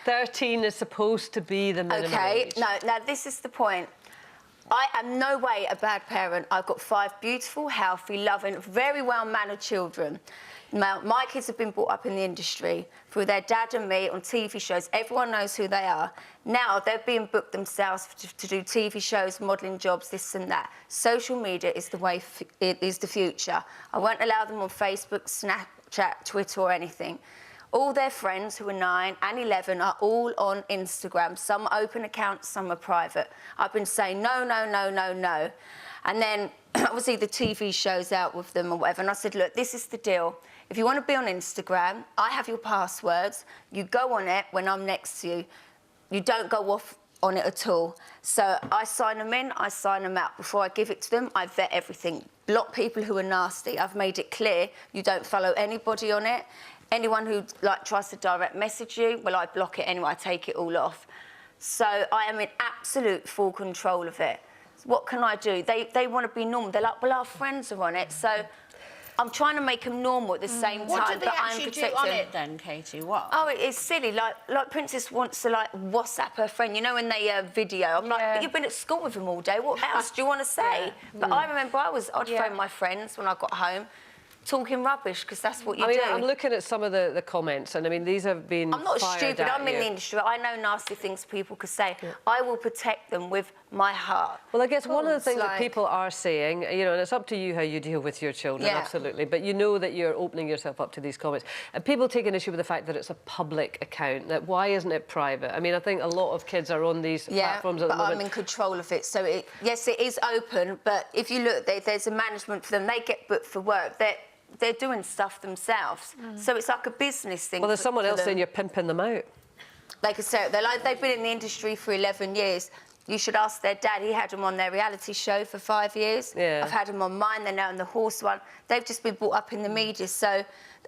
13 is supposed to be the minimum age. No, now this is the point. I am no way a bad parent. I've got 5 beautiful, healthy, loving, very well-mannered children. Now, my kids have been brought up in the industry through their dad and me on TV shows. Everyone knows who they are. Now they're being booked themselves to do TV shows, modelling jobs, this and that. Social media is the way, it is the future. I won't allow them on Facebook, Snapchat, Twitter or anything. All their friends who are 9 and 11 are all on Instagram. Some are open accounts, some are private. I've been saying no, no, no, no, no. And then obviously the TV show's out with them or whatever. And I said, look, this is the deal. If you want to be on Instagram, I have your passwords. You go on it when I'm next to you. You don't go off on it at all. So I sign them in, I sign them out. Before I give it to them, I vet everything. Block people who are nasty. I've made it clear you don't follow anybody on it. Anyone who tries to direct message you, well, I block it anyway. I take it all off. So I am in absolute full control of it. What can I do? They want to be normal. They're like, well, our friends are on it, so I'm trying to make them normal at the same time. What do they but actually do on it then, Katie? What? Oh, it's silly. Like Princess wants to WhatsApp her friend. You know, when they video, I'm like, but you've been at school with them all day. What else do you want to say? But I remember I'd phone my friends when I got home, talking rubbish, because that's what you do. I'm looking at some of the comments, and I mean, these have been I'm not stupid. I'm in the industry. I know nasty things people could say. I will protect them with my heart. Well, I guess one of the things that people are saying, you know, and it's up to you how you deal with your children, absolutely, but you know that you're opening yourself up to these comments. And people take an issue with the fact that it's a public account, that why isn't it private? I mean, I think a lot of kids are on these platforms at the moment. I'm in control of it. So, yes, it is open, but if you look, there's a management for them. They get booked for work. They're doing stuff themselves. So it's like a business thing. Well, there's someone else saying you're pimping them out. They could say, they've been in the industry for 11 years. You should ask their dad. He had them on their reality show for 5 years. I've had them on mine. They're now on the horse one. They've just been brought up in the media. So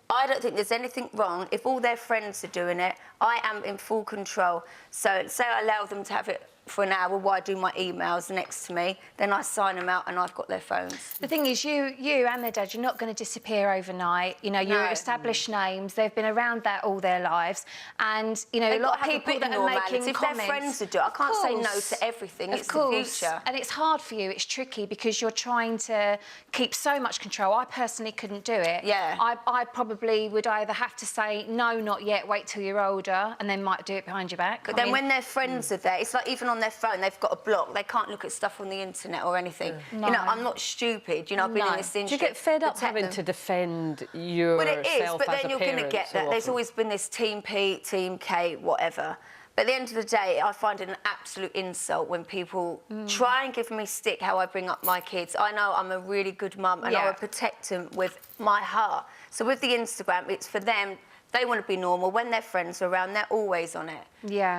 I don't think there's anything wrong. If all their friends are doing it, I am in full control. So say I allow them to have it for an hour while I do my emails next to me, then I sign them out and I've got their phones. The thing is, you and their dad, you're not going to disappear overnight. You know, you're established names. They've been around that all their lives. And, you know, a lot of people that are making if comments... their friends are doing it, I can't say no to everything. It's the future. And it's hard for you. It's tricky because you're trying to keep so much control. I personally couldn't do it. I probably would either have to say, no, not yet, wait till you're older, and then might do it behind your back. But then when their friends are there, it's like even on their phone, they've got a block. They can't look at stuff on the internet or anything. You know, I'm not stupid. You know, I've been in this industry. Do you get fed up having to defend yourself as a parent? Well, it is, but then you're going to get that. There's always been this Team P, Team K, whatever. But at the end of the day, I find it an absolute insult when people try and give me stick how I bring up my kids. I know I'm a really good mum and I will protect them with my heart. So with the Instagram, it's for them. They want to be normal. When their friends are around, they're always on it.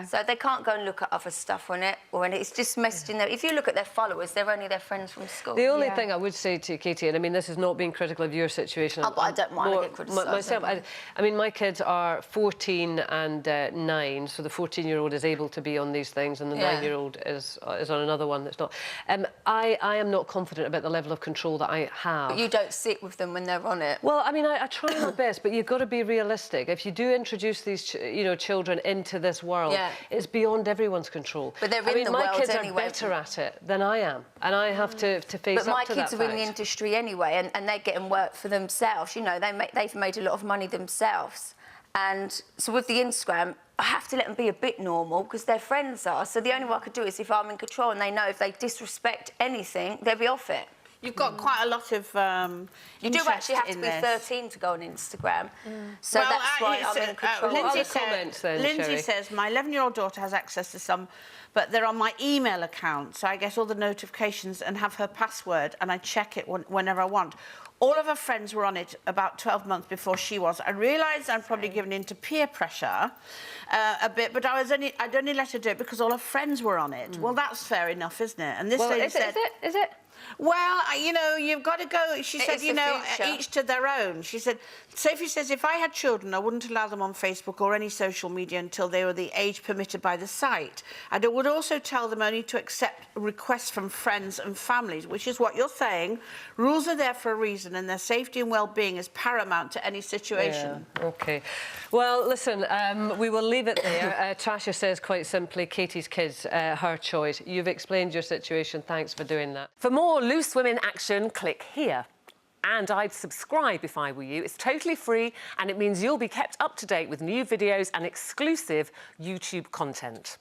So they can't go and look at other stuff on it, it's just messaging them. If you look at their followers, they're only their friends from school. The only thing I would say to you, Katie, and I mean, this is not being critical of your situation. But I don't mind to get criticised. Myself, I mean, my kids are 14 and 9, so the 14-year-old is able to be on these things, and the 9-year-old is on another one that's not. I am not confident about the level of control that I have. But you don't sit with them when they're on it. Well, I mean, I try my best, but you've got to be realistic. If you do introduce these, children into this world, it's beyond everyone's control. But they're in the world anyway. My kids are better at it than I am, and I have to face up to that fact. But my kids are in the industry anyway, and they're getting work for themselves. You know, they've made a lot of money themselves. And so with the Instagram, I have to let them be a bit normal because their friends are. So the only way I could do is if I'm in control and they know if they disrespect anything, they'll be off it. You've got quite a lot of you do actually have to be 13 to go on Instagram. So that's why I'm in control. Lindsay says, my 11-year-old daughter has access to some, but they're on my email account, so I get all the notifications and have her password, and I check it whenever I want. All of her friends were on it about 12 months before she was. I realised I'm probably given in to peer pressure a bit, but I'd only let her do it because all her friends were on it. Well, that's fair enough, isn't it? And this lady said... Is it? Well, you know, you've got to go. She said, you know, future. each to their own. She said, Sophie says, if I had children, I wouldn't allow them on Facebook or any social media until they were the age permitted by the site. And I would also tell them only to accept requests from friends and families, which is what you're saying. Rules are there for a reason, and their safety and well-being is paramount to any situation. Yeah, OK. Well, listen, we will leave it there. Tasha says quite simply, Katie's kids, her choice. You've explained your situation. Thanks for doing that. For more Loose Women action, click here. And I'd subscribe if I were you. It's totally free, and it means you'll be kept up to date with new videos and exclusive YouTube content.